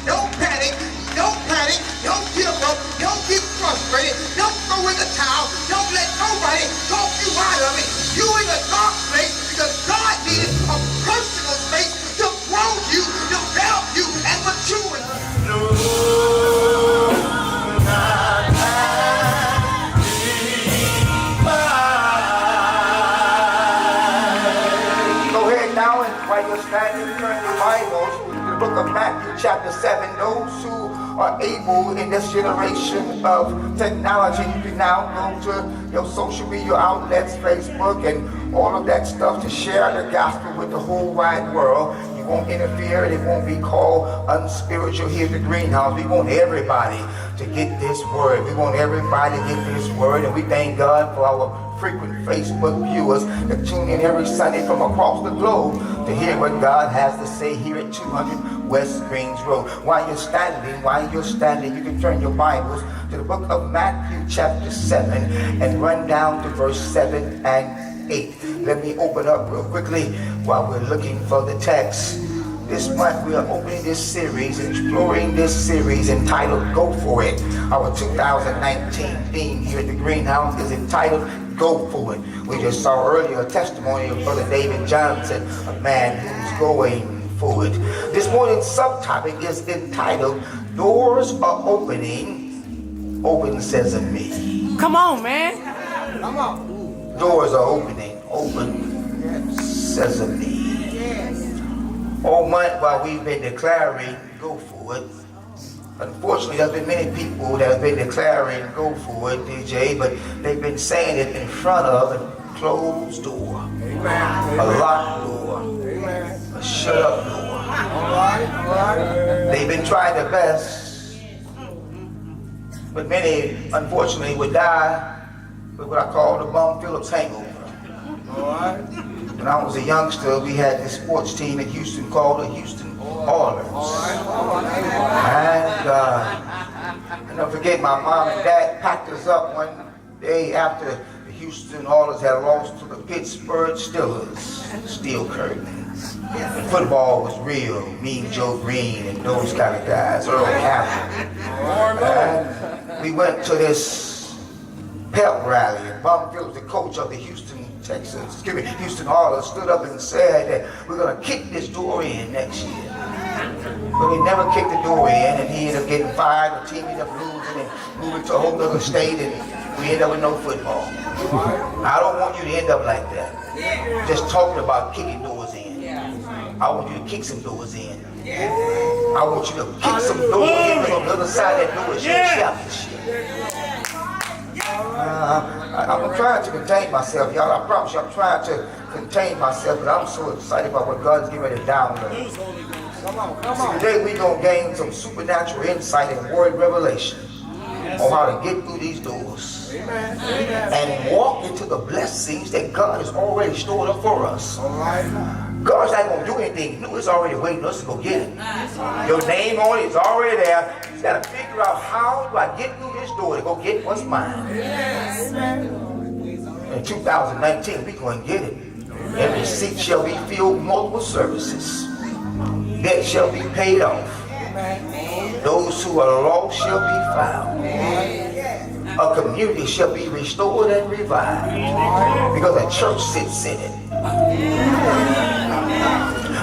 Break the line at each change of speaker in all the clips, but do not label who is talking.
Don't panic. Don't panic. Don't give up. Don't get frustrated. Don't throw in the towel. Don't let nobody talk you out of it. You in a dark place because God needed a personal space to grow you, develop you, and mature you. Turn your Bibles to the book of Matthew chapter 7. Those who are able in this generation of technology, you can now go to your social media outlets, Facebook and all of that stuff to share the gospel with the whole wide world. You won't interfere and it won't be called unspiritual here at the greenhouse. We want everybody to get this word. We want everybody to get this word, and we thank God for our frequent Facebook viewers that tune in every Sunday from across the globe to hear what God has to say here at 200 West Greens Road. While you're standing, you can turn your Bibles to the book of Matthew chapter 7 and run down to verse 7 and 8. Let me open up real quickly while we're looking for the text. This month we are opening this series, exploring this series entitled Go For It. Our 2019 theme here at the Greenhouse is entitled Go For It. We just saw earlier a testimony of Brother David Johnson, a man who's going for it. This morning's subtopic is entitled Doors Are Opening, Open Sesame.
Come on, man. Come on.
Doors are opening, open sesame. All month while we've been declaring Go For It, unfortunately there's been many people that have been declaring Go For It, DJ, but they've been saying it in front of a closed door. Amen. A locked door. Amen. A shut up door. All right. They've been trying their best, but many unfortunately would die with what I call the Bum Phillips hangover. All right. When I was a youngster, we had this sports team in Houston called the Houston Oilers. And I'll never forget, my mom and dad packed us up one day after the Houston Oilers had lost to the Pittsburgh Steelers, Steel Curtain. And football was real, Mean Joe Green and those kind of guys, Earl Campbell. And we went to this pep rally, and Bum Phillips, the coach of the Houston Oilers, stood up and said that we're going to kick this door in next year. But we never kicked the door in, and he ended up getting fired, the team ended up losing and moving to a whole other state, and we ended up with no football. I don't want you to end up like that. Just talking about kicking doors in. I want you to kick some doors in. I want you to kick some doors in, because on the other side of that door is your championship. I'm trying to contain myself, y'all. I promise you, I'm trying to contain myself, but I'm so excited about what God is getting ready to download. See, today we're going to gain some supernatural insight and word revelation on how to get through these doors and walk into the blessings that God has already stored up for us. God's not going to do anything new. It's already waiting us to go get it. Your name on it is already there. You got to figure out, how do I get through this door to go get what's mine? In 2019, we're going to get it. Every seat shall be filled with multiple services. Debt shall be paid off. Those who are lost shall be found. A community shall be restored and revived, because a church sits in it.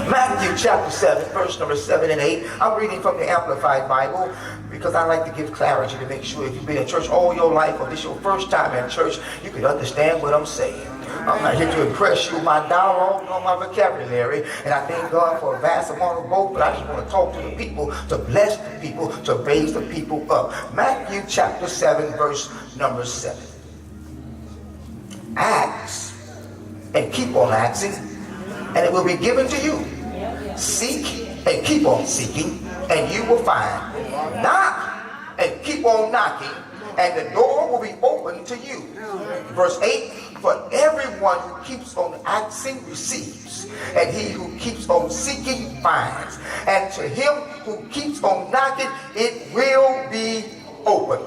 Matthew chapter 7, verse number 7 and 8. I'm reading from the Amplified Bible because I like to give clarity to make sure if you've been in church all your life or this is your first time in church, you can understand what I'm saying. I'm not here to impress you with my dialogue or my vocabulary, and I thank God for a vast amount of both, but I just want to talk to the people, to bless the people, to raise the people up. Matthew chapter 7, verse number 7. Ask and keep on asking, and it will be given to you. Seek and keep on seeking, and you will find. Knock and keep on knocking, and the door will be open to you. Verse 8, for everyone who keeps on asking receives, and he who keeps on seeking finds, and to him who keeps on knocking it will be open.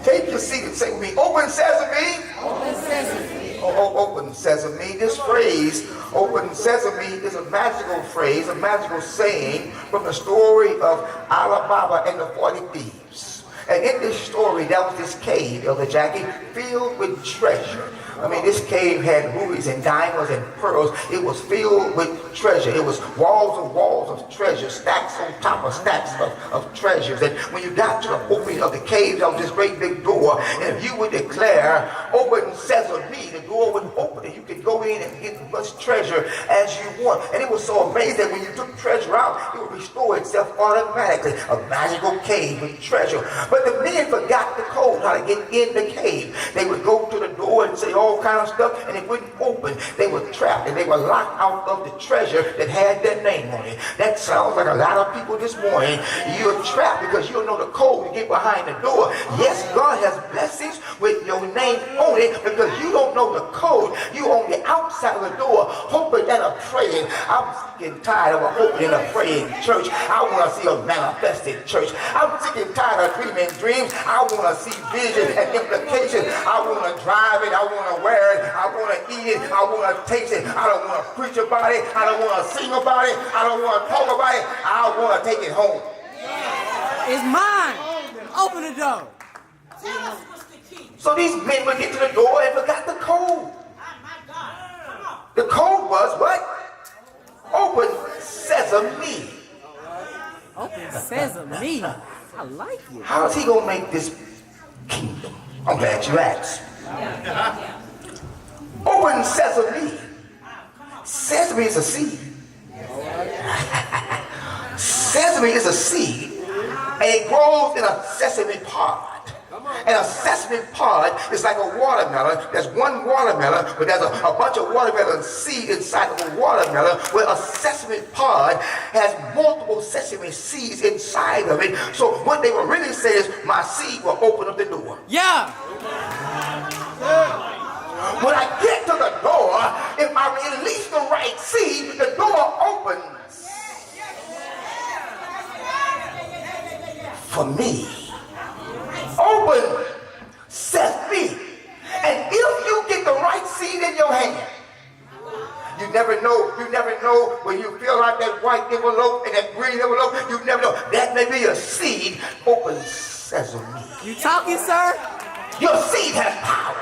Take your seat and say with me, open sesame. Open sesame. Open sesame. This phrase, open sesame, is a magical phrase, a magical saying from the story of Alibaba and the 40 Thieves. And in this story, there was this cave, Elder Jackie, filled with treasure. I mean, this cave had rubies and diamonds and pearls. It was filled with treasure. It was walls of treasure, stacks on top of stacks of treasures. And when you got to the opening of the cave, there was this great big door. And if you would declare, open sesame, the door would open and you could go in and get as much treasure as you want. And it was so amazing that when you took treasure out, it would restore itself automatically. A magical cave with treasure. But the men forgot the code, how to get in the cave. They would go to the door and say all kind of stuff, and it wouldn't open. They were trapped, and they were locked out of the treasure that had their name on it. That sounds like a lot of people this morning. You're trapped because you don't know the code to get behind the door. Yes, God has blessings with your name on it because you don't know the code. You on the outside of the door, hoping and praying. I'm getting tired of a hoping and a praying church. I want to see a manifested church. I'm sick and tired of dreaming dreams. I want to see vision and implications. I want to drive it. I want to wear it. I want to eat it. I want to taste it. I don't want to preach about it. I don't want to sing about it. I don't want to talk about it. I want to take it home.
It's mine. Open the door.
So these men would get to the door and forgot the code. The code was what? Open sesame.
Open sesame. I like it.
How is he going to make this kingdom? I'm glad you asked. Open sesame. Sesame is a seed. Sesame is a seed, and it grows in a sesame pod. And a sesame pod is like a watermelon. There's one watermelon, but there's a bunch of watermelon seed inside of a watermelon, where a sesame pod has multiple sesame seeds inside of it. So what they were really saying is, my seed will open up the door.
Yeah.
When I get to the door, if I release the right seed, the door opens for me. Open sesame. And if you get the right seed in your hand, you never know when you feel like that white envelope and that green envelope, you never know. That may be a seed. Open sesame.
You talking, sir?
Your seed has power.